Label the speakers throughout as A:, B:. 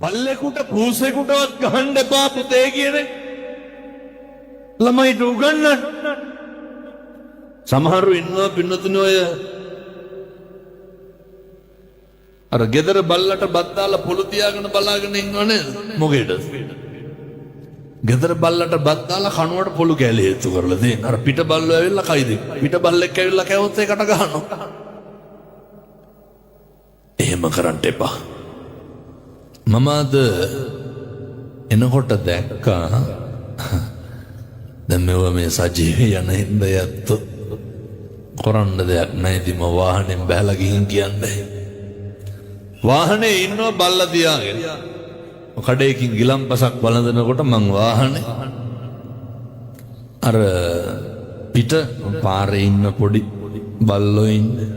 A: පල්ලෙකුට පූසෙකුටවත් ගහන්න එපා පුතේ කියන්නේ ළමයිට උගන්වන්න. සමහරු ඉන්නවා පින්නතුනේ ඔය අර ගෙදර බල්ලට බත් දාලා පොළු තියාගෙන බලාගෙන ඉන්නව නේද? මොකේද? ගෙදර බල්ලට බත් දාලා කනුවට පොළු කැලේ හේතු කරලා දෙන්න. අර පිට බල්ලෝ ඇවිල්ලා කයිද? පිට බල්ලෙක් ඇවිල්ලා කැවොත් ඒකට ගහනවා. එහෙම කරන්න එපා. මම අද එනකොට දැක්කා දැන් මෙව මේ සජීවී යන හින්දා යත්තෝ කරන්න දෙයක් නැතිම වාහනෙන් බහලා ගිහින් කියන්නේ. වාහනේ ඉන්නවා බල්ලා තියාගෙන. කඩේකින් ගිලම්පසක් වළඳනකොට මං වාහනේ අර පිට පාරේ ඉන්න පොඩි බල්ලෝ ඉන්නේ.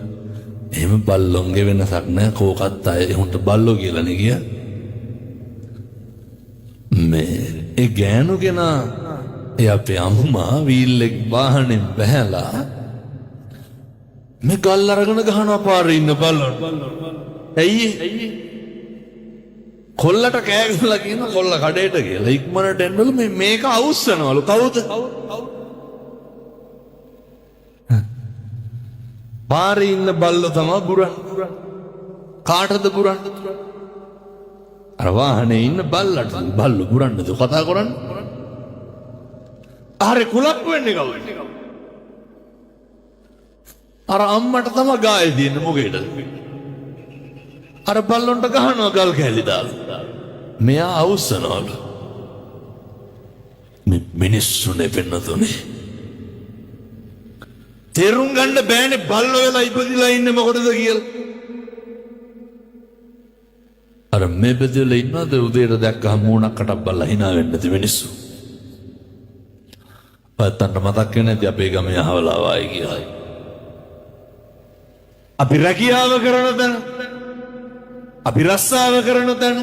A: එහෙම බල්ලොන්ගේ වෙනසක් නැහැ. කෝකත් අය උන්ට බල්ලෝ කියලානේ කිය. මේ ඒ ගෑනු කෙනා ඒ අපේ අම්මා වීල්ලෙක් වාහනේ බහැලා මේ ගල් අරගෙන ගහනවා පාරේ ඉන්න බල්ලොන්ට. ඇයි කොල්ලට කෑ ගහලා කියන කොල්ල කඩේට කියලා ඉක්මනට එන්නලු මේක අවුස්සනවලු. කවුද? පාරේ ඉන්න බල්ලෝ තමයි බුරන්නේ. කාටද බුරන්නේ? අර වාහනේ ඉන්න බල්ලට බල්ලෝ බුරන්නද කතා කරන්නේ? ආරේ කුලප් වෙන්නේ කවුද? අර අම්මට තමයි ගාය දෙන්නේ මොකේද? අර බල්ලොන්ට ගහනවා ගල් කැලි දාලා. මෙයා අවුස්සනවලු. මේ මිනිස්සුනේ වෙන්නතුනේ. තේරුම් ගන්න බෑනේ බල්ලෝ වෙලා ඉපදිලා ඉන්නේ මොකටද කියලා. අර මේ බෙදලා ඉන්නද උදේට දැක්කම මූණක්කට බල්ලා hina වෙන්න නැති මිනිස්සු. පත්තන්ට මතක් වෙන්නේ නැති අපේ ගමේ අහවලා ආවයි කියලා. අපි රැකියාව කරන තැන අපි රස්සාව කරන තැන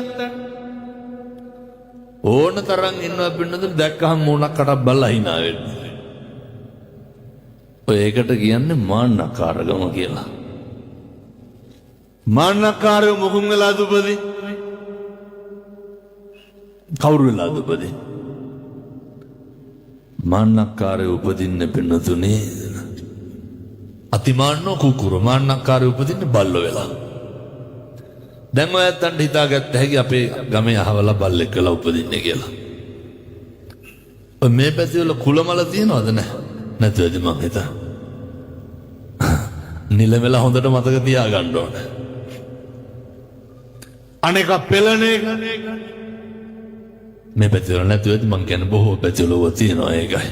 A: ඕන තරම් ඉන්නවා පින්නද දැක්කම මූණක්කට බල්ලා hina වෙන්නේ. ඔය ඒකට කියන්නේ මාන්නකාරකම කියලා. මාන්නකාරයෝ මොකුන් වෙලාද උපදී? කවුරු වෙලාද උපදී? මාන්නකාරයෝ උපදින්නේ පින්නතුනේ අතිමාන්නෝ කුකුරු. මාන්නකාරයෝ උපදින්නේ බල්ලෝ වෙලා. දැන් ඔය ඇත්තන්ට හිතාගත්ත හැකි අපේ ගමේ අහවලා බල්ලෙක් වෙලා උපදින්නේ කියලා. ඔය මේ පැති වල කුලමල තියනවද නැහැ? නැතුවද මං හිතා. නිලමෙල හොඳට මතක තියාගන්න ඕන. අනේක පෙළන එක මේ පැති වල නැතුවද මං කියන්නේ බොහෝ පැති වල තියෙනවා ඒකයි.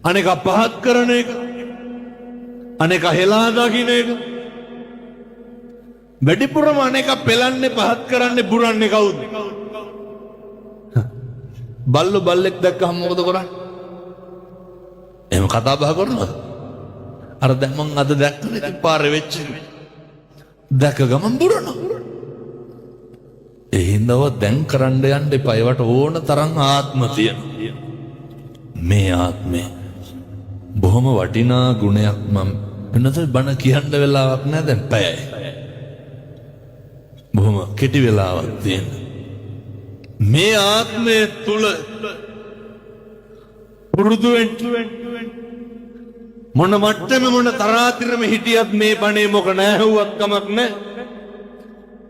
A: අනේක පහත් කරන එක අනේක හෙලා දකින්න එක වැඩිපුරම අනේක පෙළන්නේ පහත් කරන්නේ බුරන්නේ කවුද? බල්ලෝ බල්ලෙක් දැක්කම මොකද කරන්නේ? එහෙම කතා බහ කරනවද? අර දැන් මං අද දැක්කනේ ඉතින් පාරේ වෙච්ච දැක ගමන් බුරනවා. ඒ හින්දාව දැන් කරන්න යන්න එපා. ඒවට ඕන තරම් ආත්ම තියෙනවා. මේ ආත්මේ බොහොම වටිනා ගුණයක් මම වෙනතේ බණ කියන්න වෙලාවක් නැහැ දැන් පැයයි. බොහොම කෙටි වෙලාවක් තියෙන. මේ ආත්මය තුල පුරුදු වෙන්න මොන මට්ටමේ මොන තරාතිරම හිටියත් මේ බණේ මොක නැහුවත් කමක් නැහැ.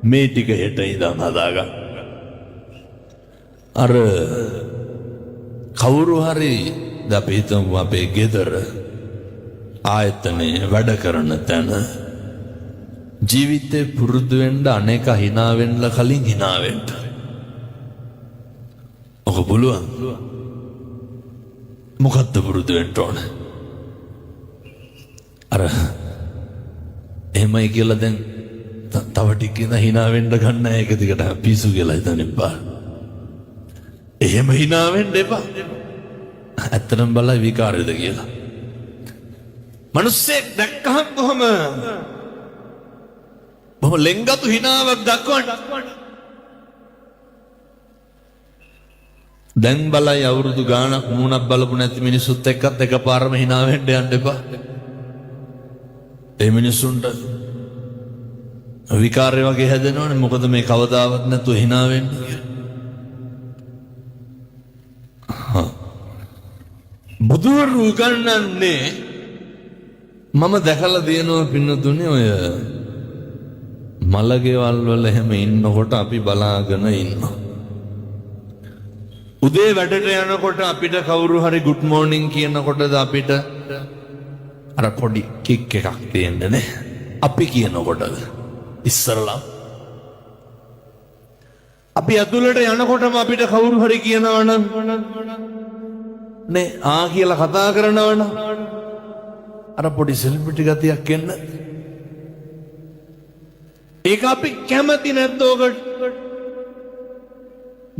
A: මේ ටික හෙට ඉඳන් හදාගන්න. අර කවුරු හරි අපි හිතමු අපේ ගෙදර ආයතනයේ වැඩ කරන තැන ජීවිතේ පුරුදු වෙන්න අනේක hina වෙන්න කලින් hina වෙන්න. ඔක පුළුවන්. මොකද්ද පුරුදු වෙන්න ඕන? අර එහෙමයි කියලා දැන් තව ටිකකින් hina වෙන්න ගන්න එක දිගට පිසු කියලා හිතන්න එපා. එහෙම hina වෙන්න එපා. ඇත්තටම බලලා විකාරයද කියලා. මිනිස්සෙක් දැක්කහම කොහම ලෙන්ගතු hinaවක් දක්වන්න. දැන් බලයි අවුරුදු ගාණක් මූණක් බලපු නැති මිනිස්සුත් එක්කත් එකපාරම hina වෙන්න යන්න එපා. ඒ මිනිස්සුන්ට විකාරය වගේ හැදෙනවනේ. මොකද මේ කවදාවත් නැතුව hina වෙන්නේ. බුදුවරු උගන්වන්නේ මම දැකලා තියෙනවා පින්නතුනේ ඔය මලකේවල් වල එහෙම ඉන්නකොට අපි බලාගෙන ඉන්නවා. උදේ වැඩට යනකොට අපිට කවුරු හරි good morning කියනකොටද අපිට අර පොඩි කික් එකක් තියෙන්නේ නේ. අපි කියනකොටද ඉස්සරලා අපි ඇතුළට යනකොටම අපිට කවුරු හරි කියනවා නම් නේ ආ කියලා කතා කරනවා නම් අර පොඩි සෙලිබ්‍රිටි ගතියක් එන්න. ඒක අපි කැමති නැද්ද ඔකට?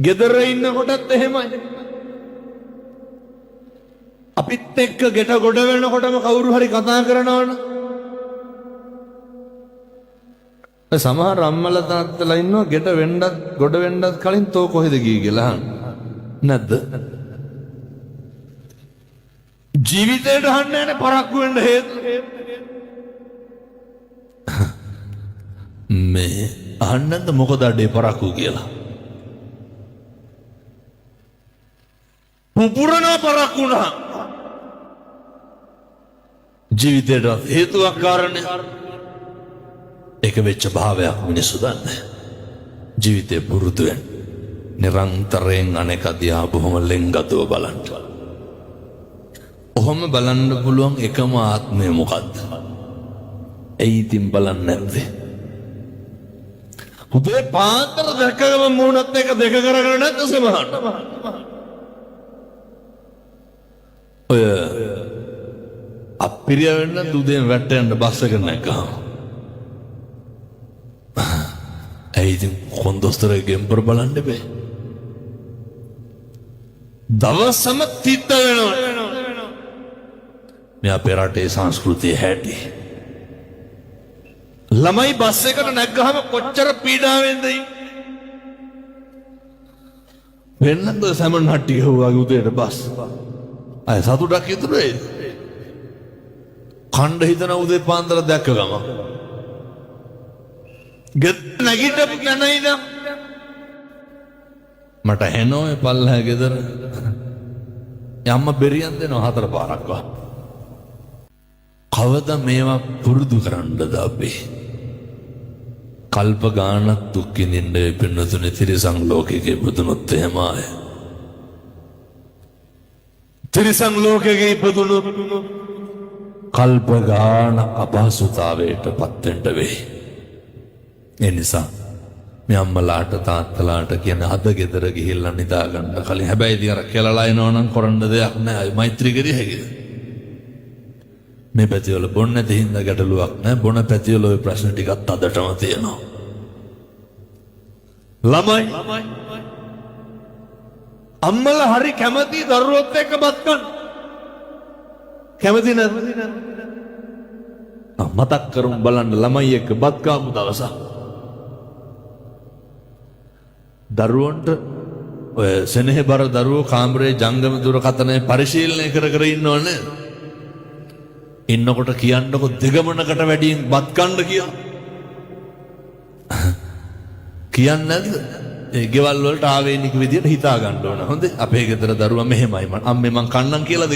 A: ගෙදර ඉන්නකොටත් එහෙමයි. අපිත් එක්ක ගෙට ගොඩ වෙනකොටම කවුරු හරි කතා කරනවනම් සමහර අම්මලා තාත්තලා ඉන්නවා ගෙට වෙන්නත් ගොඩ වෙන්නත් කලින් තෝ කොහෙද ගියේ කියලා අහන්න. නැද්ද? ජීවිතේට අහන්නේ නැහැ පරක්කු වෙන්න හේතු. මේ අහන්නත් මොකද අඩේ පරක්කු කියලා. පුපුරන පරක්කුණා ජීවිතේට හේතුවක් කාරණේ. ඒක වෙච්ච භාවයක් මිනිස්සු දන්නේ. ජීවිතේ පුරුදු වෙන නිරන්තරයෙන් අනෙක් අධ්‍යා බොහොම ලෙන්ගතව බලන්න. ඔහොම බලන්න පුළුවන් එකම ආත්මය මොකද්ද? ඇයි ඉතින් බලන්නේ නැත්තේ? උදේ පාන්දර දැකගම මූණත් එක දෙක කරගෙන නැද්ද සමහරට? ඔය අපිරිය වෙන්න උදේම වැටෙන්න බස් එක නැගගම. ඇයි ඉතින් කොන්දොස්තරගේ ගෙම්බර බලන්න බෑ? දවසම තිත්ත වෙනවා. මේ අපේ රටේ සංස්කෘතිය හැටි. ළමයි බස් එකට නැග්ගහම කොච්චර පීඩාවෙන්ද වෙන්නද සැමන් හට්ටිය වගේ උදේට බස්. අය සතුටක් ඉතුරු වෙයිද? කණ්ඩ හිතන උදේ පාන්දර දැක්ක ගම. ගෙත් නැගිටපු කෙනයිද? මට හෙනෝ ඒ පල්ලෑ ගෙදර. යම්ම බෙරියන් දෙනවා 4 පාරක් වා. කවද මේවා පුරුදු කරන්නද අපි? කල්ප ගානක් දුක් විඳින්න පින්නතුනේ තිරිසන් ලෝකෙක ඉපදුනොත් එහෙම ආය. තිරිසන් ලෝකෙක ඉපදුනොත් කල්ප ගාන අපහසුතාවයට පත් වෙන්න වෙයි. ඒ නිසා මේ අම්මලාට තාත්තලාට කියන අද ගෙදර ගිහිල්ලා නිදා ගන්න කලින් හැබැයි ඉතින් අර කෙලලා එනවා නම් කරන්න දෙයක් නැහැ. මෛත්‍රී කරිය හැකිද? මේ පැතිවල බොන්න නැති හින්දා ගැටලුවක් නැහැ. බොන පැතිවල ওই ප්‍රශ්න ටිකක් අදටම තියෙනවා. ළමයි අම්මලා හරි කැමති දරුවොත් එක්ක බත් කන්න. කැමති නැද්ද? මතක් කරුම් බලන්න ළමයි එක්ක බත් කාපු දවස. දරුවන්ට ඔය සෙනෙහබර දරුවෝ කාමරේ ජංගම දුරකථනය පරිශීලනය කර කර ඉන්නවනේ. ඉන්නකොට කියන්නකො දෙගමනකට වැඩියෙන් බත් කන්න කියලා. කියන්නේ නැද්ද? ඒ ගෙවල් වලට ආවේනික විදියට හිතා ගන්න ඕන. හොඳේ අපේ ගෙදර දරුවා මෙහෙමයි අම්මේ මං කන්නම් කියලාද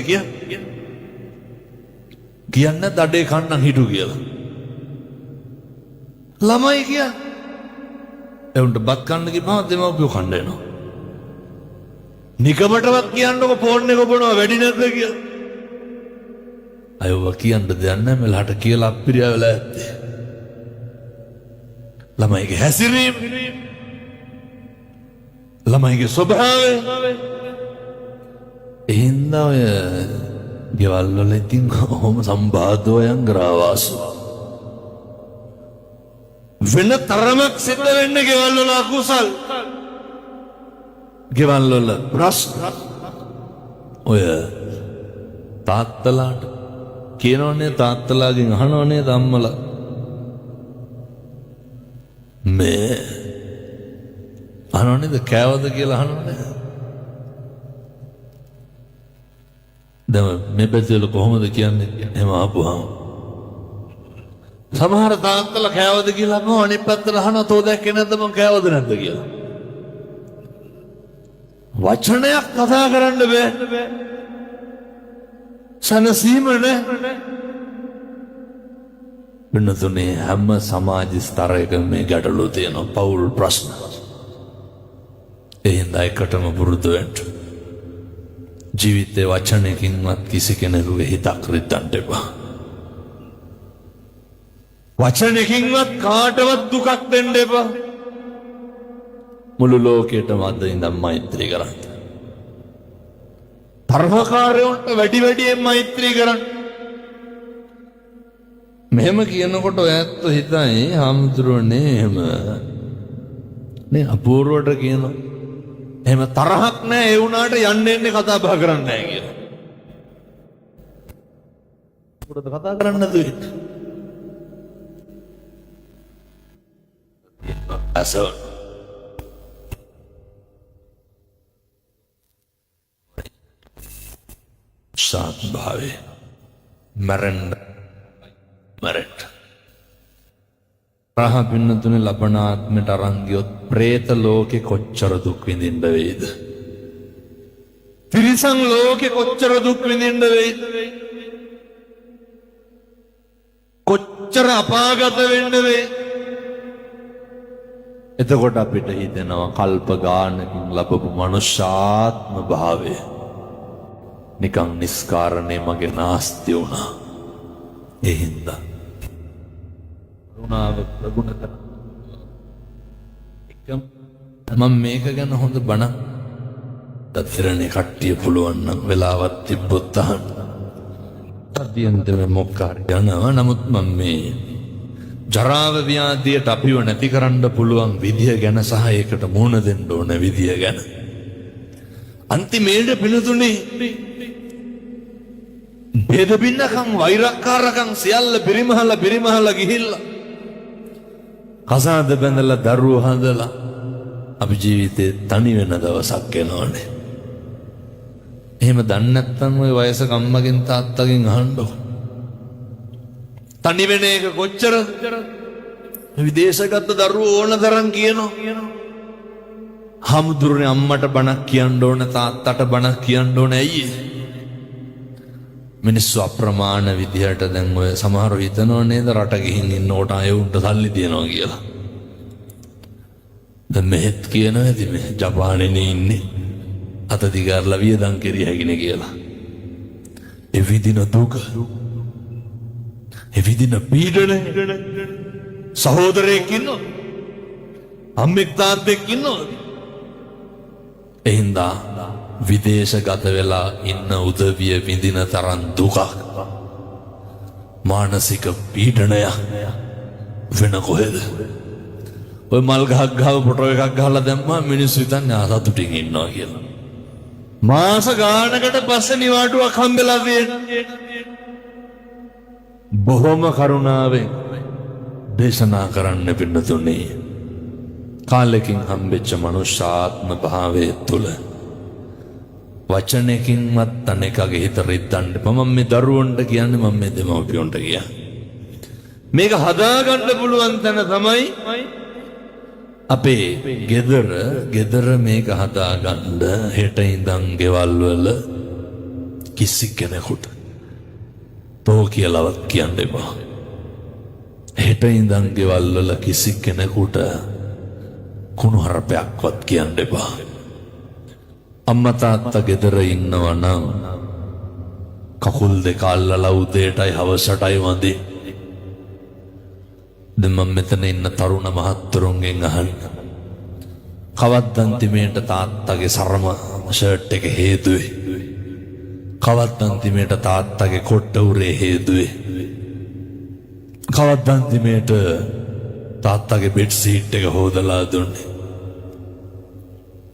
A: කියන්නේ දඩේ කන්නම් හිටු කියලා. ළමයි කියන්නේ එවුන්ට බත් කන්න කිව්වම දෙමව්පියෝ කන්න එනවා. නිකමටවත් කියන්නකො ෆෝන් එක ඔබනවා වැඩි නැද්ද කියලා. අයව කියන්න දෙයක් නැහැ මෙලහට කියලා අප්පිරිය වෙලා ඇත්තේ. ළමයිගේ හැසිරීම ළමයිගේ ස්වභාවය එහෙනම් ඔය ගෙවල් වල ඉතින් කොහොම සම්බාධෝයන් ග්‍රාවාසු වෙන තරමක් සිද්ධ වෙන්නේ ගෙවල් වල අකුසල්. ගෙවල් වල ප්‍රශ්න ඔය තාත්තලාට කියනෝනේ තාත්තලාගෙන් අහනෝනේ අම්මලා මේ අහනෝනේද කෑවද කියලා අහනෝනේ. දැන් මේ පැත්තේ කොහොමද කියන්නේ එහෙම ආපුවාම සමහර තාත්තලා කෑවද කියලා මම අනිත් පැත්තට අහනවා තෝ දැක්කේ නැද්ද මම කෑවද නැද්ද කියලා. වචනයක් කතා කරන්න බෑ. සනසීම නැහැ. වෙනතුනේ හැම සමාජ ස්තරයක මේ ගැටලු තියෙනවා පෞල් ප්‍රශ්න. එහෙනම් එකටම පුරුදු වෙන්න. ජීවිතේ වචනයකින්වත් කිසි කෙනෙකුගේ හිතක් රිද්දන්න එපා. වචනයකින්වත් කාටවත් දුකක් දෙන්න එපා. මුළු ලෝකෙටම අද ඉඳන් මෛත්‍රී කරන්න. තරහකාරයන්ට වැඩියෙන් මෛත්‍රී කරන්න. මෙහෙම කියනකොට ඔයත් හිතයි හාමුදුරුවනේ එහෙම නේ අපූර්වට කියනවා. එහෙම තරහක් නැහැ ඒ වුණාට යන්න එන්නේ කතා බහ කරන්නේ නැහැ කියලා. මොකටද කතා කරන්නේ නැතුව? අසෝ සාත් භාවේ මරන්න රහ පින්නතුනේ ලබන ආත්මයට අරන් ගියොත් പ്രേත ලෝකේ කොච්චර දුක් විඳින්න වේද? තිරිසන් ලෝකේ කොච්චර දුක් විඳින්න වේද? කොච්චර අපාගත වෙන්න වේද? එතකොට අපිට හිතෙනවා කල්ප ගානකින් ලැබපු මනුෂ්‍යාත්ම භාවය නිකන් නිස්කාරණේ මගේ නාස්ති වුණා. ඒ හින්දා කරුණාව ප්‍රගුණ කර මම මේක ගැන හොඳ බණක් දත්තරනේ කට්ටිය පුළුවන් නම් වෙලාවක් තිබ්බොත් අහන්න. අදියන්තම මොක්කාරි යනවා. නමුත් මම මේ ජරාව ව්‍යාධියට අපිව නැති කරන්න පුළුවන් විදිය ගැන සහ ඒකට මුහුණ දෙන්න ඕන විදිය ගැන අන්තිමේට පිනතුනේ බෙද බින්නකම් වෛරක්කාරකම් සියල්ල පිරිමහලා ගිහිල්ලා කසාද බැඳලා දරුවෝ හදලා අපි ජීවිතේ තනි වෙන දවසක් එනවනේ. එහෙම දන්නේ නැත්නම් ওই වයසක අම්මගෙන් තාත්තගෙන් අහන්නකො. තනි වෙන එක කොච්චර විදේශගත දරුවෝ ඕන තරම් කියනවා. හමුදුරනේ අම්මට බණක් කියන්න ඕන තාත්තට බණක් කියන්න ඕන ඇයි? මිනිස්සු අප්‍රමාණ විදිහට දැන් ඔය සමහරව හිතනවා නේද රට ගිහින් ඉන්නකොට අය උන්ට සල්ලි තියනවා කියලා. දැන් මෙහෙත් කියනවා ඇති මේ ජපානයේ ඉන්නේ අත දිගාරලා වියදම් කෙරිය හැකිනේ කියලා. ඒ විදින දුක ඒ විදින පීඩන සහෝදරයෙක් ඉන්නෝ අම්මෙක් තාත්තෙක් ඉන්නෝ. එහින්දා විදේශගත වෙලා ඉන්න උදවිය විඳින තරම් දුකක් මානසික පීඩනයක් වෙන කොහෙද? ඔය මල් ගහක් ගහව ෆොටෝ එකක් ගහලා දැම්මා මිනිස්සු හිතන්නේ ආසතුටින් ඉන්නවා කියලා. මාස ගානකට පස්සේ නිවාඩුවක් හම්බෙලා තියෙනවා. බොහොම කරුණාවෙන් දේශනා කරන්න පින්නතුනේ කාලෙකින් හම්බෙච්ච මනුෂ්‍යාත්ම භාවයේ තුල වචනයකින්වත් තනකගේ හිත රිද්දන්න එපා. මම මේ දරුවන්ට කියන්නේ මම මේ දෙමව්පියන්ට කියන්නේ. මේක හදාගන්න පුළුවන් තැන තමයි අපේ ගෙදර මේක හදාගන්න හෙට ඉඳන් ගෙවල් වල කිසි කෙනෙකුට තෝ කියලාවත් කියන්න එපා. හෙට ඉඳන් ගෙවල් වල කිසි කෙනෙකුට කුණුහරුපයක්වත් කියන්න එපා. අම්මා තාත්තා ගෙදර ඉන්නවා නම් කකුල් දෙක අල්ලලා උදේටයි හවසටයි වඳි. දැන් මම මෙතන ඉන්න තරුණ මහත්තුරුන්ගෙන් අහන්න. කවද්ද අන්තිමේට තාත්තගේ සරම ෂර්ට් එක හේදුවේ? කවද්ද අන්තිමේට තාත්තගේ කොට්ට උරේ හේදුවේ? කවද්ද අන්තිමේට තාත්තගේ බෙඩ් සීට් එක හොදලා දුන්නේ?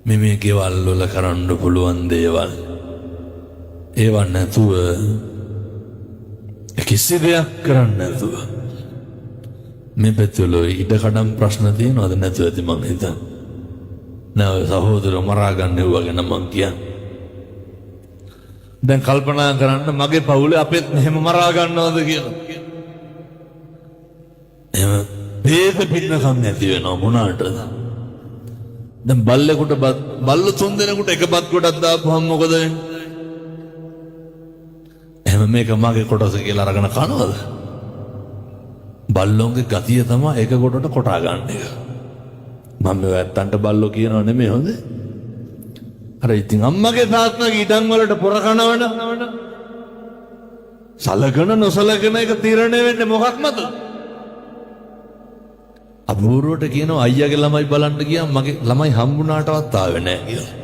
A: මේ ගෙවල් වල කරන්න පුළුවන් දේවල් ඒව නැතුව කිසි දෙයක් කරන්න නැතුව මේ පැතුල ඉඩකඩම් ප්‍රශ්න තියෙනවද නැතුව ඇති මං හිතන්නේ. නෑ සහෝදරව මරා ගන්න ඒවා ගැන මං කියන්නේ. දැන් කල්පනා කරන්න මගේ පවුලේ අපෙත් මෙහෙම මරා ගන්නවද කියලා. එහෙම වේද පින්නකම් නැති වෙනවා මොනාටද? දැන් බල්ලෙකුට බල්ලෝ 3 දෙනෙකුට එක බත් කොටක් දාපුවම මොකද වෙන්නේ? එහෙම මේක මගේ කොටස කියලා අරගෙන කනවද? බල්ලෝන්ගේ ගතිය තමයි එක කොටට කොටා ගන්න එක. මම මේ ඇත්තන්ට බල්ලෝ කියනව නෙමෙයි හොඳ. අර ඉතින් අම්මගේ තාත්තගේ ඉඩම් වලට පොර කනවන සලකන නොසලකන එක තීරණය වෙන්නේ මොකක් මතද? අබූරුවට කියනවා අයියාගේ ළමයි බලන්න ගියාම මගේ ළමයි හම්බුණාටවත් ආවේ නැහැ කියලා.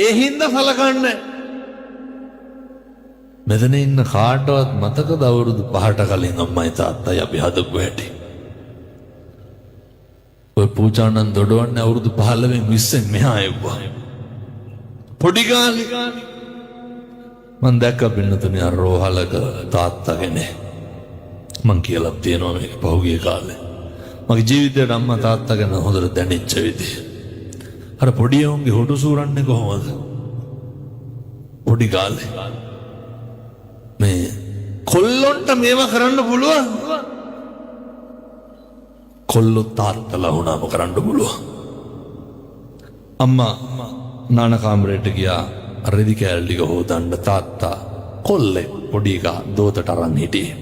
A: ඒ හින්දා සලකන්නේ. මෙතන ඉන්න කාටවත් මතකද අවුරුදු 5ට කලින් අම්මයි තාත්තයි අපි හදපු හැටි? ඔය පූජානන් දොඩවන්නේ අවුරුදු 15න් 20න් මෙහා එව්වා. පොඩි කාලේ මං දැක්ක පින්නතුනේ අර රෝහලක තාත්තාගෙන මං කියලා තියෙනවා මේක පහුගිය කාලේ. මගේ ජීවිතේට අම්මා තාත්තා ගැන හොඳට දැනෙච්ච විදිහ. අර පොඩි උන්ගේ හොටු සූරන්නේ කොහොමද? පොඩි කාලේ. මේ කොල්ලොන්ට මේවා කරන්න පුළුවන්. කොල්ලෝ තාත්තලා වුණාම කරන්න පුළුවන්. අම්මා නාන කාමරේට ගියා රෙදි කෑල්ල ටික හොදන්න තාත්තා කොල්ලේ පොඩි එකා දෝතට අරන් හිටියේ.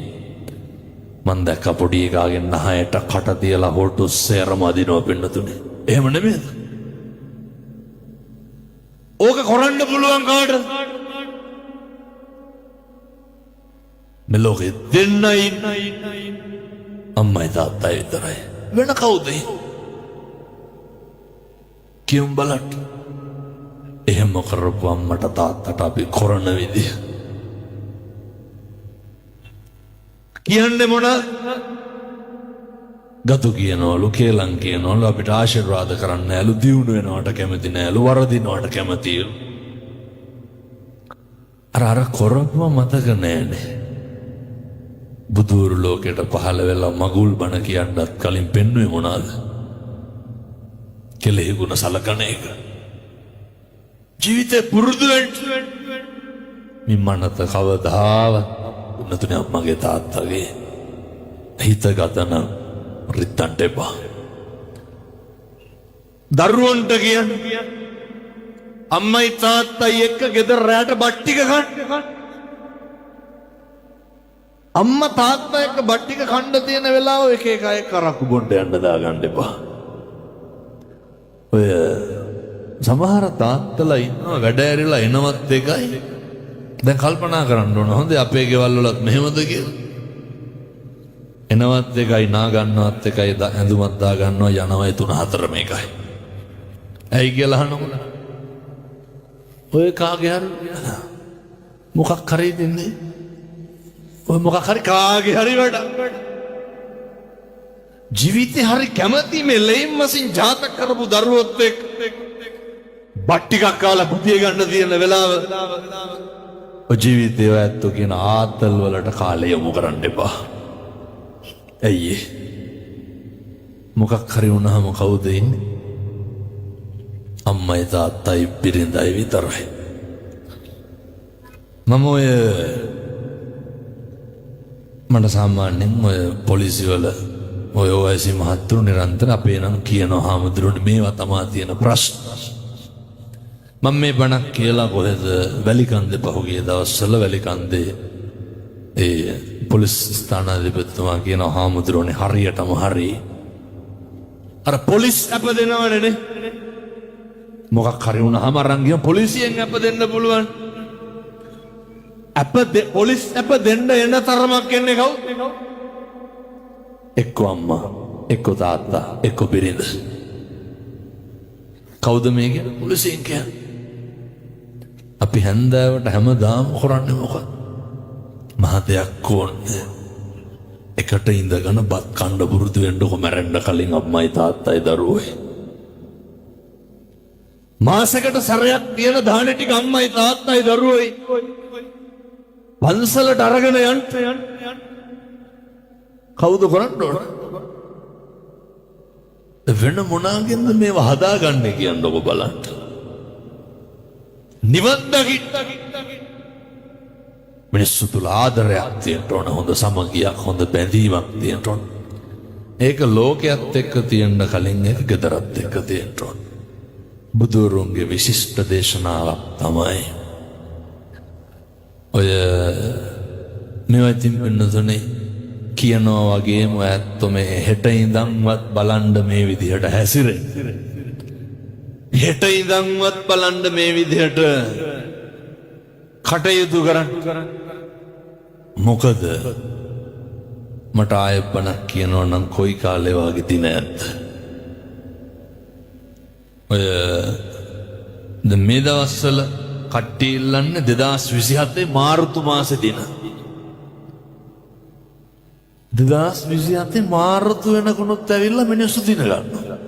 A: මං දැක්ක පොඩි එකාගේ නහයට කට තියලා හොටු සේරම අදිනවා පින්නතුනේ. එහෙම නෙමෙයිද? ඕක කරන්න පුළුවන් කාටද? මේ ලෝකෙ දෙන්නයි අම්මයි තාත්තයි විතරයි. වෙන කවුද? කියමු බලන්න. එහෙම කරපු අම්මට තාත්තට අපි කරන විදිය කියන්නේ මොනවද? ගතු කියනවලු, කේලම් කියනවලු, අපිට ආශිර්වාද කරන්න නෑලු, දියුණු වෙනවට කැමති නෑලු, වරදිනවට කැමතිලු. අර කරපුව මතක නෑනේ. බුදුරු ලෝකෙට පහළ වෙලා මගුල් බණ කියන්නත් කලින් පෙන්වුවේ මොනවාද? කෙලෙහි ගුණ සලකන එක. ජීවිතේ පුරුදු වෙන්න මිම්මනත කවදාවත් උන්නතුනේ අම්මගේ තාත්තගේ හිත ගතන රිත්තන්ට එපා. දරුවන්ට කියන්නේ අම්මයි තාත්තයි එක්ක ගෙදර රැට බත් ටික කන්න. අම්මා තාත්තා එක්ක බත් ටික කන්න තියෙන වෙලාව එක එක අය කරක්කු බොණ්ඩ යන්න දාගන්න එපා. ඔය සමහර තාත්තලා ඉන්නවා වැඩ ඇරිලා එනවත් එකයි. දැන් කල්පනා කරන්න ඕන හොඳේ අපේ ගෙවල් වලත් මෙහෙමද කියලා. එනවත් එකයි නා ගන්නවත් එකයි ඇඳුමක් දා ගන්නවා යනවයි 3-4 මේකයි. ඇයි කියලා අහනකොට ඔය කාගේ හරි මොකක් හරි දෙන්නේ. ඔය මොකක් හරි කාගේ හරි වැඩ. ජීවිතේ හරි කැමති මේ ලෙයින් මසින් ජාතක කරපු දරුවොත් එක්ක බත් ටිකක් කාලා බුදිය ගන්න තියෙන වෙලාව ඔය ජීවිතේ ඔය ඇත්තෝ කියන ආතල් වලට කාලය යොමු කරන්න එපා. ඇයි මොකක් හරි වුණාම කවුද ඉන්නේ? අම්මයි තාත්තයි බිරිඳයි විතරයි. මම මට සාමාන්‍යයෙන් ඔය පොලිසිය වල ඔය OIC මහත්තුරු නිරන්තර අපේ නම් කියනවා හාමුදුරුවනේ මේවා තමා තියෙන ප්‍රශ්න. මම මේ බණක් කියලා කොහෙද වැලිකන්දේ පහුගිය දවස්වල වැලිකන්දේ ඒ පොලිස් ස්ථානාධිපතිතුමා කියන හාමුදුරුවනේ හරියටම හරි අර පොලිස් අප දෙනවනේ මොකක් හරි වුණාම අරන් ගියා පොලිසියෙන් අප දෙන්න පුළුවන්. පොලිස් අප දෙන්න එන තරමක් එන්නේ කවුද? එක්ක අම්මා, එක්ක තාත්තා, එක්ක බිරිඳ. කවුද මේ කියන්නේ? පොලිසියෙන් කියන්නේ. අපි හැන්දෑවට හැමදාම කරන්නේ මොකක්ද? මහ දෙයක් ඕනේ. එකට ඉඳගෙන බත් කන්න පුරුදු වෙන්නකො මැරෙන්න කලින් අම්මයි තාත්තයි දරුවෝයි. මාසෙකට සැරයක් තියෙන දානේ ටික අම්මයි තාත්තයි දරුවෝයි. පන්සලට අරගෙන යන්න කවුද කරන්න ඕන? වෙන මොනාගෙන්ද මේව හදාගන්නේ කියන්නකො බලන්න. නිවන් දකින්න මිනිස්සු තුළ ආදරයක් තියෙන්න ඕන, හොඳ සමගියක්, හොඳ බැඳීමක් තියෙන්න ඕන. ඒක ලෝකයේත් එක්ක තියෙන්න කලින් ඒක ගෙදරත් එක්ක තියෙන්න ඕන. බුදුරුන්ගේ විශිෂ්ට දේශනාවක් තමයි ඔය මේවා ඉතින් වෙනතුනේ කියනවා වගේම ඇත්ත මේ හෙට ඉඳන්වත් බලන්න මේ විදිහට හැසිරෙන්න. හෙට ඉඳන්වත් බලන්න මේ විදිහට කටයුතු කරන්න. මොකද මට ආයෙ බණක් කියනවා නම් කොයි කාලේ වගේ දින ඇත්ත. ඔය මේ දවස්වල කට්ටිය ඉල්ලන්නේ 2027 මාර්තු මාසේ දින. 2027 මාර්තු වෙනකොනුත් ඇවිල්ලා මිනිස්සු දින ගන්නවා.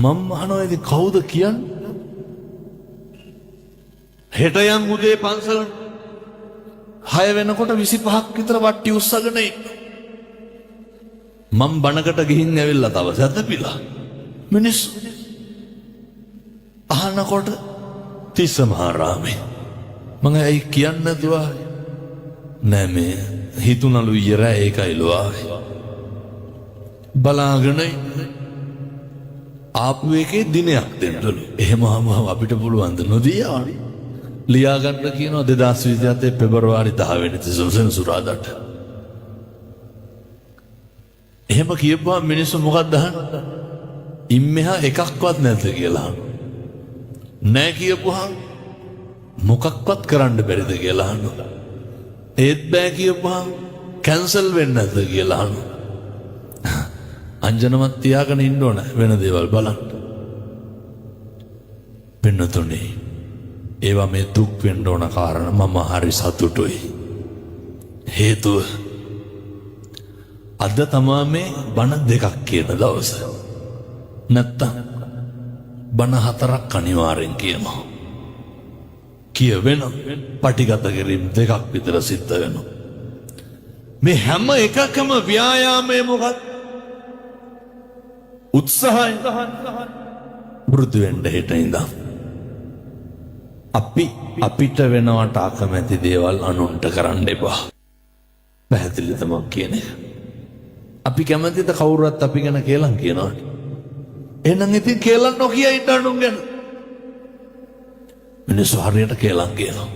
A: මම අහනවා ඉතින් කවුද කියන්නේ? හෙට යන් උදේ පන්සල 6 වෙනකොට 25ක් විතර වට්ටි උස්සගෙන ඉන්න. මම බණකට ගිහින් ඇවිල්ලා තව සැතපිලා. මිනිස්සු අහනකොට තිස්ස මහරාමේ මම ඇයි කියන්නේ නැතුව නෑ මේ හිතුණලු ඉර ඒකයිලු ආවේ. බලාගෙන ආපු එකේ දිනයක් දෙන්නලු. එහෙම අපිට පුළුවන් ද නොදී ආවි. ලියා ගන්න කියනවා 2027 පෙබරවාරි 10 වෙනිදා සෙනසුරාදාට. එහෙම කියපුවා මිනිස්සු මොකක්ද අහන්නේ? ඉම්මෙහා එකක්වත් නැද්ද කියලා අහනවා. නෑ කියපුවා මොකක්වත් කරන්න බැරිද කියලා අහනවා. ඒත් බෑ කියපුවා කැන්සල් වෙන්නේ නැද්ද කියලා අහනවා. අංජනමත් තියාගෙන ඉන්න ඕන වෙන දේවල් බලන්න. පින්නතුනේ ඒවා මේ දුක් වෙන්න ඕන කාරණා මම හරි සතුටුයි. හේතුව අද තමා මේ බණ දෙකක් කියන දවස. නැත්තම් බණ 4ක් අනිවාර්යෙන් කියනවා. කියවෙන පටිගත කිරීම 2ක් විතර සිද්ධ වෙනවා. මේ හැම එකකම ව්‍යායාමයේ මොකක්ද? උත්සාහය. වෘද්ධ වෙන්න හෙට ඉඳන් අපිට වෙනවට අකමැති දේවල් අනුන්ට කරන්න එපා. පැහැදිලි තමයි කියන්නේ. අපි කැමතිද කවුරුත් අපි ගැන කේලම් කියනවට? එහෙනම් ඉතින් කේලම් නොකිය ඉන්න අනුන් ගැන. මිනිස්සු හරියට කේලම් කියනවා.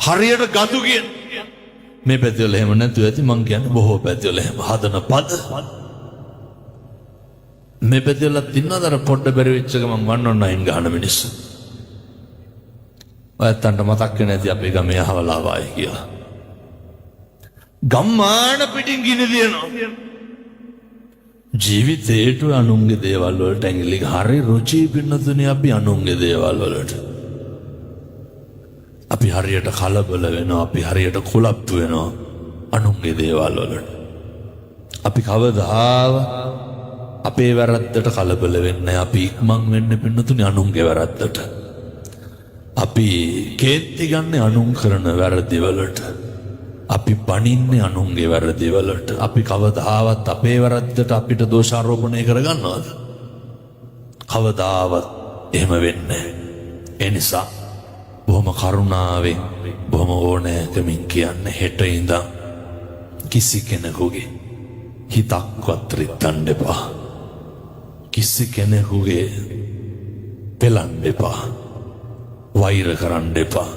A: හරියට ගතු කියන. මේ පැතිවල එහෙම නැතුව ඇති මං කියන්නේ බොහෝ පැතිවල එහෙම හදන පද. මේ පැතිවල තින්නතර පොඩ්ඩ බැරි වෙච්ච ගමන් වන්න අයින් ගහන මිනිස්සු. ඔයත්තන්ට මතක් වෙන්නේ නැති අපේ ගමේ අහවලා වායි කියලා. ගම්මාන පිටින් ගිනි දිනනවා. ජීවිතේට අනුන්ගේ දේවල් වලට ඇඟිලි හරි රුචි පින්නතුනේ අපි අනුන්ගේ දේවල් වලට. අපි හරියට කලබල වෙනවා, අපි හරියට කුලප්පු වෙනවා අනුන්ගේ දේවල් වලට. අපි කවදාව අපේ වැරද්දට කලබල වෙන්නේ අපි ඉක්මන් වෙන්නේ පින්නතුනේ අනුන්ගේ වැරද්දට. අපි කේන්ති ගන්න අනුන් කරන වැරදි වලට. අපි බනින්නේ අනුන්ගේ වැරදි වලට. අපි කවදාවත් අපේ වැරද්දට අපිට දෝෂාරෝපණය කරගන්නවද? කවදාවත් එහෙම වෙන්නේ නැහැ. ඒ නිසා බොහොම කරුණාවෙන් බොහොම ඕනෑකමින් කියන්නේ හෙට ඉඳන් කිසි කෙනෙකුගේ හිතක්වත් රිත්තන්න එපා. කිසි කෙනෙකුගේ පෙලන්න එපා. වෛර කරන්න එපා.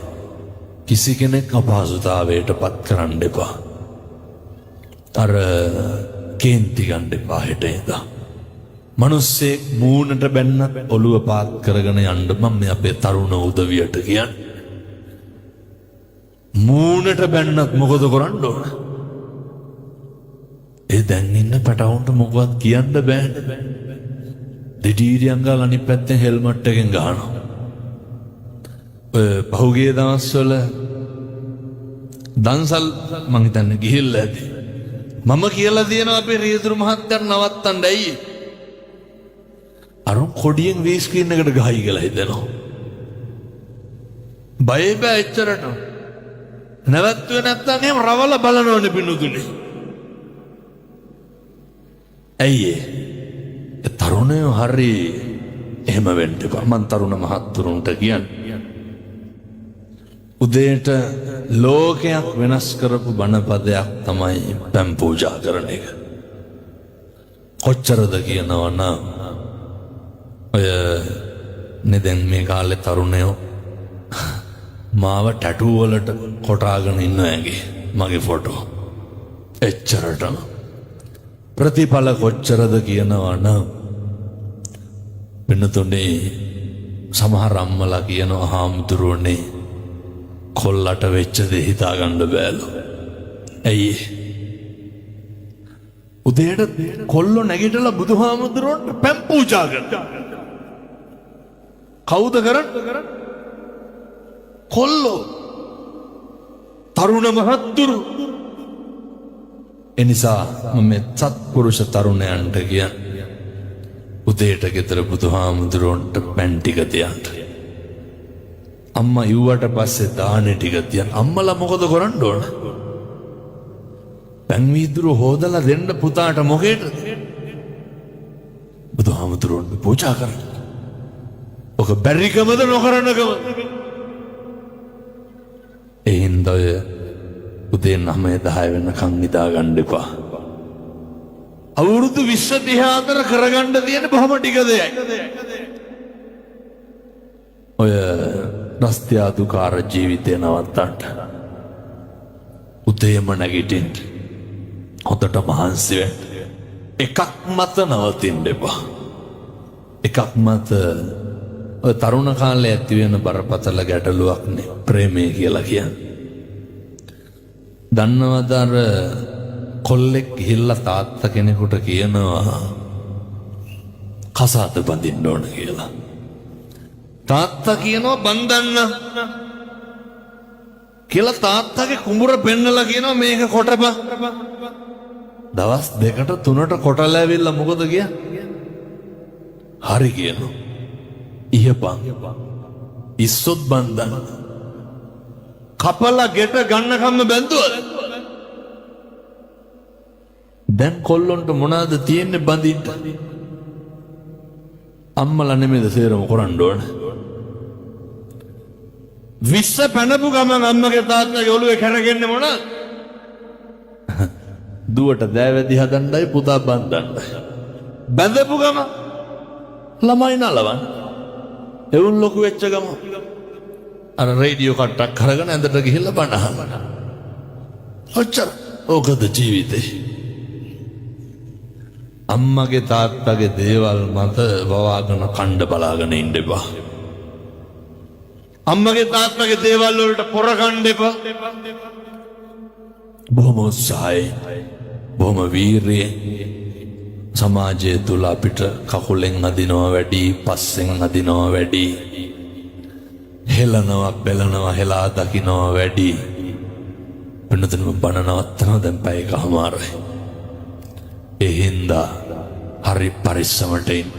A: කිසි කෙනෙක් අපහසුතාවයට පත් කරන්න එපා. අර කේන්ති ගන්න එපා හෙට ඉඳන්. මිනිස්සෙක් මූණට බැන්නත් ඔළුව පාත් කරගෙන යන්න මම මේ අපේ තරුණ උදවියට කියන්නේ. මූණට බැන්නත් මොකද කරන්න ඕන? ඒ දැන් ඉන්න පැටවුන්ට මොකවත් කියන්න බෑනේ. දෙඩීරියන් ගාලා අනිත් පැත්තෙන් හෙල්මට් එකෙන් ගහනවා. පහුගිය දවස්වල දන්සල් මං හිතන්නේ ගිහිල්ලා ඇති. මම කියලා දෙනවා අපේ රියදුරු මහත්තයාට නවත්තන්න ඇයි? අරුන් කොඩියෙන් වී ස්ක්‍රීන් එකට ගහයි කියලා හිතනවා. බය බෑ එච්චරට. නැවතුනේ නැත්තම් එහෙම රවල බලනවනේ පිනුතුනේ. ඇයි ඒ තරුණයෝ හරි එහෙම වෙන්න එපා. මං තරුණ මහත්තුරුන්ට කියන්නේ උදේට ලෝකයක් වෙනස් කරපු බණපදයක් තමයි පැම් පූජා කරන එක. කොච්චරද කියනවනම් ඔය දැන් මේ කාලේ තරුණයෝ මාව ටැටූ වලට කොටාගෙන ඉන්න ඇගේ මගේ ෆොටෝ එච්චරටම ප්‍රතිඵල කොච්චරද කියනවනම් වෙනතුනේ සමහර අම්මලා කියනවා හාමුදුරුවනේ කොල්ලට වෙච්ච දේ හිතා ගන්න බෑලු. ඇයි උදේට කොල්ලෝ නැගිටලා බුදුහාමුදුරුවන්ට පැම් පූජා කරනවා. කවුද කරන්නේ? කොල්ලෝ තරුණ මහත්තුරු. එනිසා මම සත්පුරුෂ තරුණයන්ට කියන්නේ උදේට ගෙදර බුදුහාමුදුරුවන්ට පැන් ටික තියන්න. අම්මා ඉව්වට පස්සේ දානේ ටික තියන්න. අම්මලා මොකද කරන්න ඕන? පැන් වීදුරු හොදලා දෙන්න පුතාට මොකේද? බුදුහාමුදුරුවන්ට පූජා කරන්න. ඔක බැරිකමද නොකරනකම? ඒ හින්දා උදේ 9-10 වෙනකන් නිදා ගන්න එපා. අවුරුදු 20-30 කරගන්න තියෙන බොහොම ටික දෙයක්. ඔය නස්ත්‍යාදුකාර ජීවිතේ නවත්තන්න. උදේම නැගිටින්න. හොඳට මහන්සි වෙන්න. එකක් මත නවතින්න එපා. එකක් මත ඔය තරුණ කාලේ ඇති වෙන බරපතල ගැටලුවක් නේ ප්‍රේමය කියලා කියන්නේ. දන්නවද අර කොල්ලෙක් ගිහිල්ලා තාත්තා කෙනෙකුට කියනවා කසාද බඳින්න ඕන කියලා. තාත්තා කියනවා බඳන්න කියලා තාත්තගේ කුඹුර පෙන්නලා කියනවා මේක කොටපන්. දවස් 2-3ට කොටලා ඇවිල්ලා මොකද කියන්නේ? හරි කියනවා. ඉහපන් ඉස්සොත් බන්දන්න කපලා ගෙට ගන්නකම්ම බැන්දුවද? දැන් කොල්ලොන්ට මොනවාද තියෙන්නේ බඳින්න? අම්මලා නෙමෙයිද සේරම කරන්න ඕන? විශ්ස පැනපු ගමන් අම්මගේ තාත්තගේ ඔළුවේ කැරගෙන්නේ මොනවද? දුවට දෑවැදි හදන්නයි පුතා බන්දන්නයි. බැඳපු ගමන් ළමයි නලවන්න. එවුන් ලොකු වෙච්ච ගම අර රේඩියෝ කට්ටක් කරගෙන ඇඳට ගිහිල්ලා බණ අහනවා. ඔච්චර ඕකද ජීවිතේ. අම්මගේ තාත්තගේ දේවල් මත වවාගෙන කණ්ඩ බලාගෙන ඉන්න එපා. අම්මගේ තාත්තගේ දේවල් වලට පොර කණ්ඩ එපා. බොහොම උත්සාහයෙන් බොහොම වීරියෙන් සමාජය තුල අපිට කකුලෙන් අදිනවා වැඩි, පස්සෙන් අදිනවා වැඩි, හෙලනවා බෙලනවා හෙලා දකින්නවා වැඩි. වෙනතනම බණ නවත්තනවා දැන් පැය එකමාරයි. ඒ හින්දා හරි පරිස්සමට ඉන්න.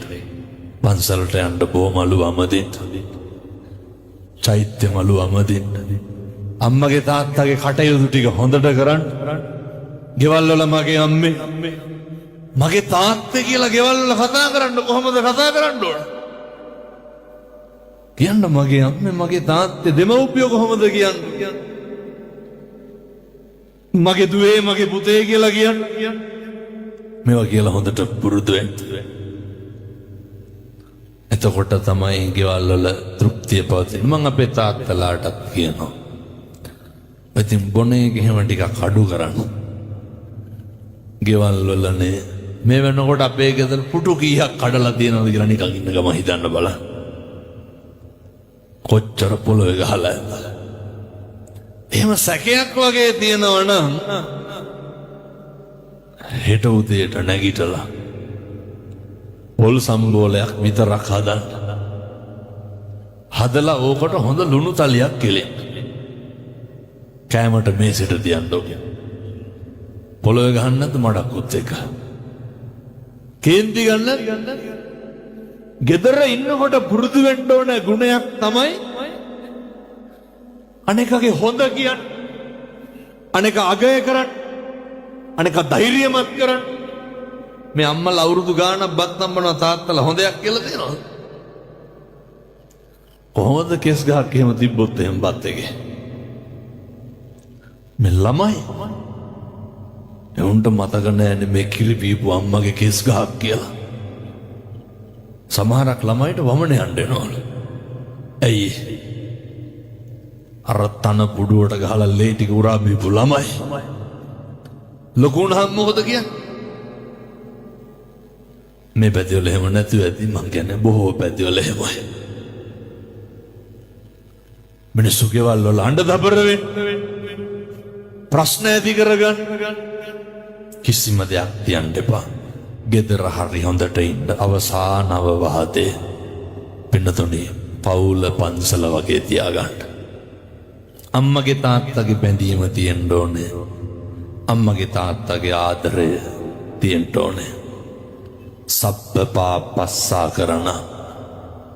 A: පන්සලට යන්න බොමලු අමදින්න. චෛත්‍ය මලු අමදින්න. අම්මගේ තාත්තගේ කටයුතු ටික හොඳට කරන්න. ගෙවල් වල මගේ අම්මේ මගේ තාත්තේ කියලා ගෙවල් වල කතා කරන්න කොහොමද කතා කරන්න ඕන? කියන්න මගේ අම්මේ මගේ තාත්තේ දෙමව්පියෝ කොහොමද කියන්නේ? මගේ දුවේ මගේ පුතේ කියලා කියන්න. මේවා කියලා හොඳට පුරුදු වෙන්න. එතකොට තමයි ගෙවල් වල තෘප්තිය පවතින්නේ. මම අපේ තාත්තලාටත් කියනවා. ඉතින් බොනේ ගෙහෙම ටිකක් අඩු කරන්න. ගෙවල් වලනේ මේ වෙනකොට අපේ ගෙදර පුටු කීයක් කඩලා තියෙනවද කියලා නිකන් ඉන්න ගම හිතන්න බලන්න. කොච්චර පොළොවේ ගහලා ඇද්ද? එහෙම සැකයක් වගේ තියෙනවනම් හෙට උදේට නැගිටලා පොල් සම්බෝලයක් විතරක් හදන්න. හදලා ඕකට හොඳ ලුණු තලියක් කෙලෙන්න. කෑමට මේසෙට තියන්න ඕනේ. පොළොවේ ගහන්න නැද්ද මඩක්කුත් එක? කේන්ති ගන්න. ගෙදර ඉන්නකොට පුරුදු වෙන්න ඕන ගුණයක් තමයි අනේකගේ හොඳ කියන්නේ. අනේක අගය කරන්න. අනේක ධෛර්යමත් කරන්න. මේ අම්මලා අවුරුදු ගාණක් බත් නම්බනවා තාත්තලා හොඳයක් කියලා දෙනවා. කොහොමද කෙස් ගහක් එහෙම තිබ්බොත් එහෙම බත් එකේ මේ ළමයි එවුන්ට මතක නෑනේ මේ කිරි බීපු අම්මගේ කෙස් ගහක් කියලා. සමහරක් ළමයිට වමන යන්න එනවලු. ඇයි? අර තන පුඩුවට ගහලා ලේ ටික උරා බීපු ළමයි. ලොකු වුණාම මොකද කියන්නේ? මේ පැතිවල එහෙම නැතුව ඇති. මං කියන්නේ බොහෝ පැතිවල එහෙමයි. මිනිස්සු ගෙවල් වල අඬ දබර වෙන්නේ. ප්‍රශ්න ඇති කරගන්න. කිසිම දෙයක් තියන්න එපා. ගෙදර හරි හොඳට ඉන්න. අවසාන අවවාදේ පින්නතුණි පවුල පන්සල වගේ තියාගන්න. අම්මගේ තාත්තගේ බැඳීම තියෙන්න ඕනේ. අම්මගේ තාත්තගේ ආදරය තියෙන්න ඕනේ. සබ්බ පාපස්සා කරන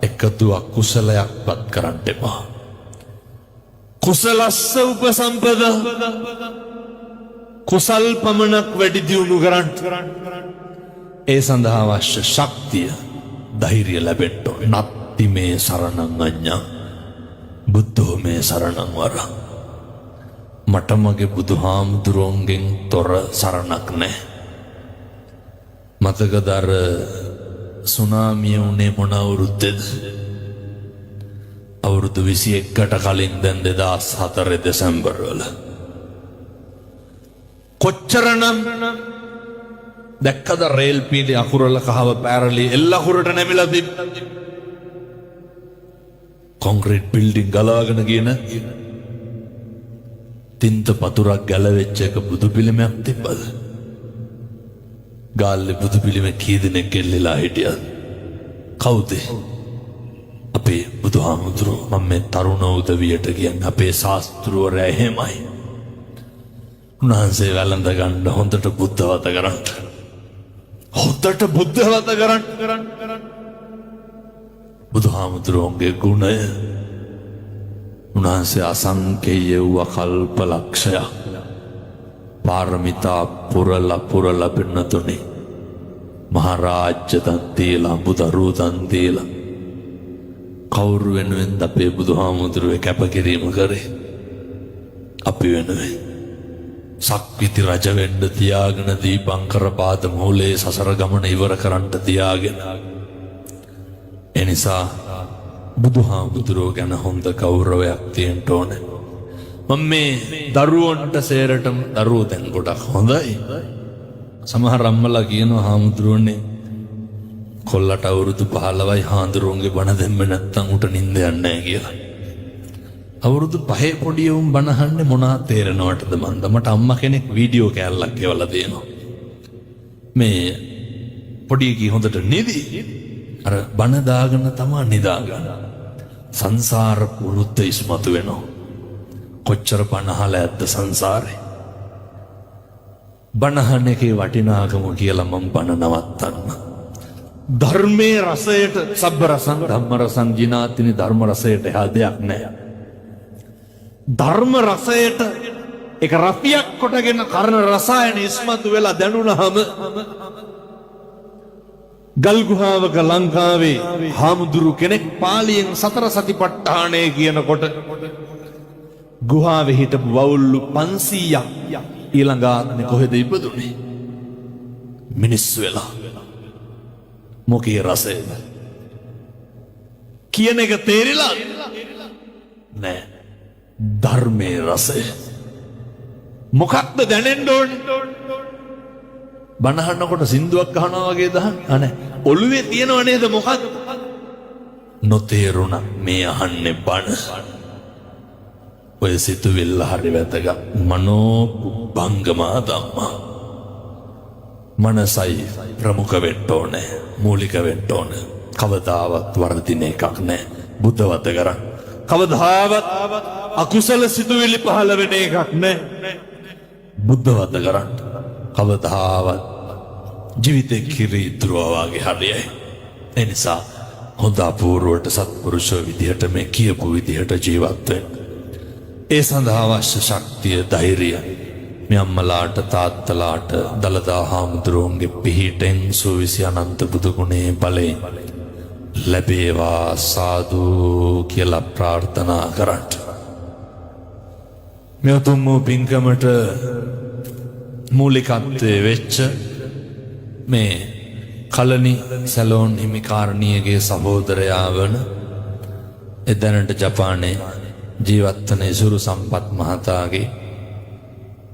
A: එකතුවක් කුසලයක්වත් කරන්න එපා. කුසලස්ස උපසම්පද කුසල් පමණක් වැඩි දියුණු කරන්න. ඒ සඳහා අවශ්‍ය ශක්තිය ධෛර්යය ලැබෙන්න ඕනේ. නත්ති මේ සරණං අඤ්ඤා බුද්ධෝ මේ සරණං වරං. මට මගේ බුදුහාමුදුරුවන්ගෙන් තොර සරණක් නැහැ. මතකද අර සුනාමිය උනේ මොන අවුරුද්දේද? අවුරුදු 21කට කලින් දැන් 2004 දෙසැම්බර් වල. කොච්චරනම් දැක්කද රේල් පීඩි අකුරල කහව පැරලි එල්ල අකුරට නැමිලා තිබ්බ. කොන්ක්‍රීට් බිල්ඩින් ගලාගෙන ගියන තින්ත පතුරක් ගැලවෙච්ච එක බුදු පිළිමයක් තිබ්බද? ගාල්ලේ බුදු පිළිම කී දෙනෙක් එල්ලලා හිටියද? කවුද? අපේ බුදුහාමුදුරුවෝ. මම මේ තරුණ උදවියට කියන්නේ අපේ ශාස්ත්‍රවරයා එහෙමයි. උන්වහන්සේ වැළඳ ගන්න හොඳට බුද්ධවත කරන්න. හොඳට බුද්ධවත කරන්න. බුදුහාමුදුරුවන්ගේ ගුණය උන්වහන්සේ අසංකේය වූ කල්ප ලක්ෂයක් පාරමිතා පුරලා පින්නතුනි මහරාජ්‍ය දන් දීලා බුදරු දන් දීලා කවුරු වෙනුවෙන්ද අපේ බුදුහාමුදුරුවෝ කැපකිරීම කරේ? අපි වෙනුවෙන්. සක්විති රජ වෙන්න තියාගෙන දීපංකර පාද මූලයේ සසර ගමන ඉවර කරන්න තියාගෙන. එනිසා බුදුහාමුදුරුවෝ ගැන හොඳ ගෞරවයක් තියෙන්න ඕනේ. මම මේ දරුවන්ට සේරටම දරුවෝ දැන් ගොඩක් හොඳයි. සමහර අම්මලා කියනවා හාමුදුරුවනේ කොල්ලට අවුරුදු 15යි හාමුදුරුවන්ගේ බණ දෙන්න නැත්තම් උට නිින්ද යන්නේ නැහැ කියලා. අවුරුදු 5 පොඩි උන් බණ අහන්නේ මොනා තේරෙනවටද මන්ද? මට අම්මා කෙනෙක් වීඩියෝ කෑල්ලක් ගෙවලා දෙනවා. මේ පොඩි කී හොඳට නිදි. අර බණ දාගෙන තමයි නිදාගන්න. සංසාර කුරුද්ද ඉස්මතු වෙනවා. කොච්චර බණ අහලා ඇද්ද සංසාරේ? බණ අහන එකේ වටිනාකම කියලා මම බණ නවත්තන්න. ධර්මයේ රසයට සබ්බ රසං ධම්ම රසං ජිනාතිනි ධර්ම රසයට එහා දෙයක් නැහැ. ධර්ම රසයට එක රතියක් කොටගෙන කරන රසායන ඉස්මතු වෙලා දැනුණාම ගල් ගුහාවක ලංකාවේ හාමුදුරු කෙනෙක් පාලියෙන් සතර සතිපට්ඨානය කියනකොට ගුහාවේ හිටපු වවුල්ලු 500ක් ඊළඟ ආත්මේ කොහෙද ඉපදුනේ? මිනිස්සු වෙලා. මොකේ රසයද කියන එක තේරිලා නෑ. ධර්මයේ රසය මොකක්ද දැනෙන්න ඕනේ? බණ අහනකොට සින්දුවක් අහනවා වගේ දහන්න. අනේ ඔළුවේ තියෙනව නේද මොකක්ද? නොතේරුණා මේ අහන්නේ බණ. ඔය සිතුවිල්ල හරි වැදගත්. මනෝ පුබ්බංගමා ධම්මා. මනසයි ප්‍රමුඛ වෙන්න ඕනේ. මූලික වෙන්න ඕනේ. කවදාවත් වර්ධින එකක් නෑ. බුද්ධවත කරන්. කවදාවත් අකුසල සිතුවිලි පහළ වෙන එකක් නෑ. බුද්ධවත කරන්. කවදාවත් ජීවිතේ කිරි ඉතුරුවා වගේ හරියයි. ඒ නිසා හොඳ අපූර්වට සත්පුරුෂෝ විදිහට මේ කියපු විදිහට ජීවත් වෙන්න. ඒ සඳහා අවශ්‍ය ශක්තිය ධෛර්යය මේ අම්මලාට තාත්තලාට දලදා හාමුදුරුවන්ගේ පිහිටෙන් සුවිසි අනන්ත බුදු ගුණේ බලයෙන් ලැබේවා සාදු කියලා ප්‍රාර්ථනා කරන්න. මේ උතුම් වූ පින්කමට මූලිකත්වයේ වෙච්ච මේ කලනි සැලෝන් හිමිකාරණියගේ සහෝදරයා වන එදැනට ජපානයේ ජීවත්වන ඉසුරු සම්පත් මහතාගේ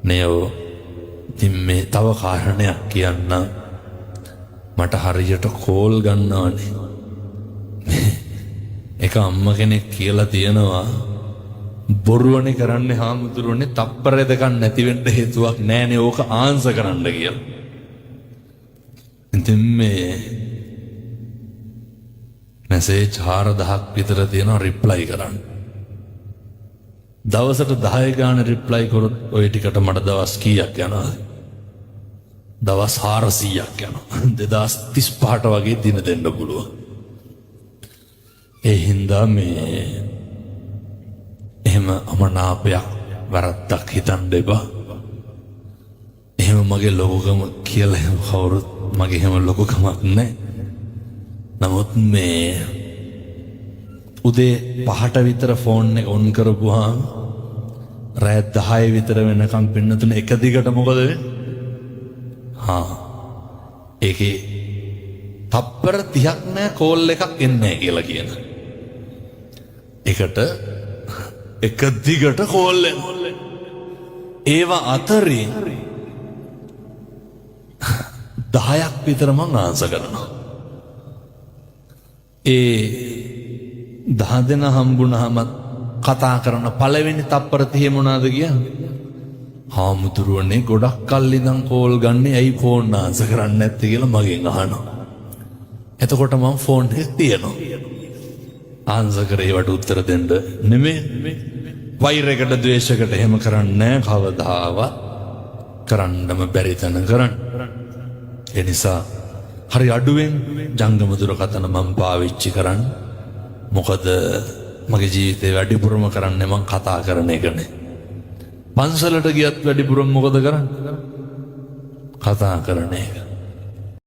A: නයෝ ඉතින් මේ තව කාරණයක් කියන්න මට හරියට කෝල් ගන්නවනේ එක අම්ම කෙනෙක් කියලා තියෙනවා බොරුවනේ කරන්නේ හාමුදුරුවනේ තප්පරය දෙකක් නැති වෙන්න හේතුවක් නැහැනේ ඕක ආන්සර් කරන්න කියලා. ඉතින් මේ මැසේජ් 4000ක් විතර තියෙනවා රිප්ලයි කරන්න. දවසට 10 ගාන රිප්ලයි කරොත් ওই ටිකට මට දවස් කීයක් යනවද? දවස් 400ක් යනවා. 2035ට වගේ දින දෙන්න පුළුවන්. ඒ හින්දා මේ එහෙම අමනාපයක් වරද්දක් හිතන්න එපා. එහෙම මගේ ලොකුකම කියලා එහෙම කවුරුත් මගේ එහෙම ලොකුකමක් නැහැ. නමුත් මේ උදේ 5ට විතර ෆෝන් එක ඔන් කරපුවාම රෑ 10 විතර වෙනකම් පින්නතුනේ එක දිගට මොකද වෙන්නේ? ඒකේ තප්පර 30ක් නෑ කෝල් එකක් එන්නේ නැහැ කියලා කියන. එකට එක දිගට කෝල් එනවා. ඒවා අතරින් 10ක් විතර මං ආන්සර් කරනවා. ඒ 10 දෙනා හම්බුනහම කතා කරන පළවෙනි තප්පර 30 මොනවාද කියන්නේ? හාමුදුරුවනේ ගොඩක් කල් ඉඳන් කෝල් ගන්න ඇයි ෆෝන් ආන්සර් කරන්නේ නැත්තේ කියලා මගෙන් අහනවා. එතකොට මම ෆෝන් එක තියනවා. ආන්සර් කරේ වට උත්තර දෙන්න නෙමෙයි. වෛරයකට ද්වේෂයකට එහෙම කරන්නේ කවදාවත් කරන්නම බැරි තැන කරන්න. ඒ නිසා හරි අඩුවෙන් ජංගම දුරකථන මම පාවිච්චි කරන්න. මොකද මගේ ජීවිතේ වැඩිපුරම කරන්නේ මම කතා කරන එකනේ. පන්සලට ගියත් වැඩිපුරම මොකද කරන්නේ? කතා කරන එක.